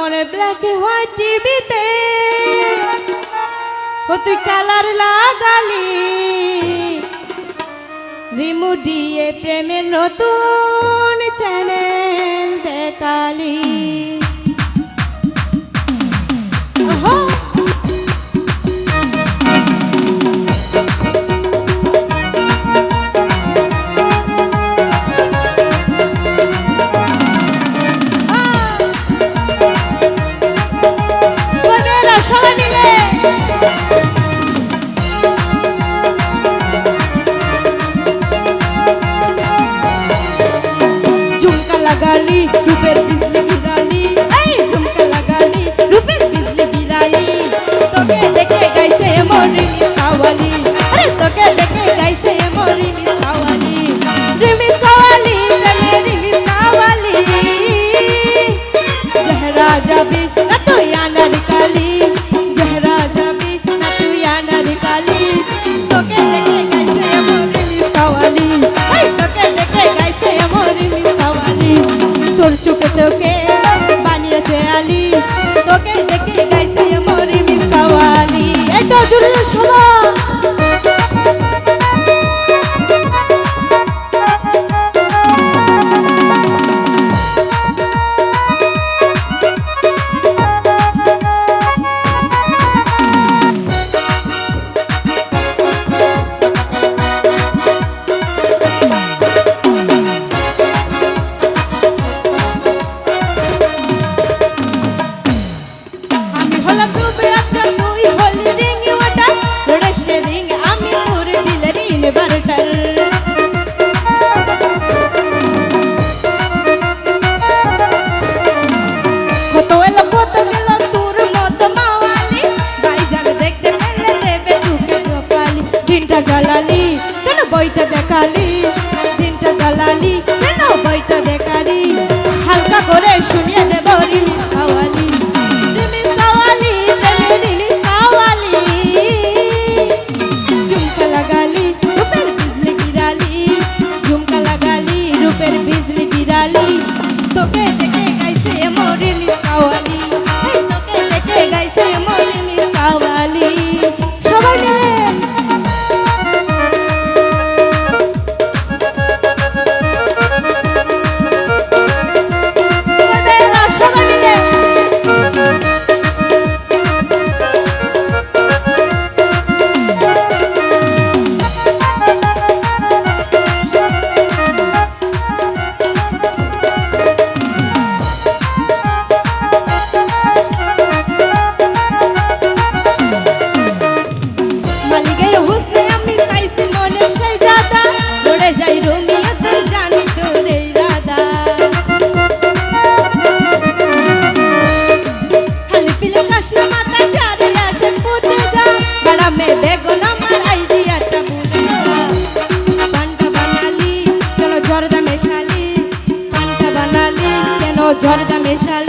মনে black white টিভিতে ও তুই কালার লাগালি রিমোট দিয়ে প্রেমের নতুন চ্যানেল দেখালি সবাই মিলে ঝুমকা লাগালি রূপের বিজলি গিরালি এই ঝুমকা লাগালি রূপের বিজলি গিরালি তোকে দেখে গাইছে মরি মিসাওয়ালি আরে তোকে দেখে গাইছে মরি মিসাওয়ালি রিমিসাওয়ালি রিমি মিসাওয়ালি জহরা যাবি না তুই আনার কালি জহরা যাবি না তুই আনার কালি তোকে দেখে গাইছে মরি মিসাওয়ালি এই তোকে দেখে গাইছে মরি মিসাওয়ালি তোর চোখে তোকে বানিয়েছে আলি তোকে দেখে গাইছে মরি মিসাওয়ালি এই তো জুড়ে শোনা জ্বালালি কেন বইটা দেখালি দিনটা জ্বালালি কেন বইটা দেখালি হালকা করে শুনিয়ে দেব রিমি সাওয়ালি রিমি সাওয়ালি রিমি সাওয়ালি ঝুমকা লাগালি রূপের বিজলি গিরালি ঝুমকা লাগালি রূপের বিজলি গিরালি তোকে দেখে গাইছে মোর রিমি সাওয়ালি তোকে দেখে গাইছে মোর রিমি সাওয়ালি সবাই মিলে ঝড়দা মেশালি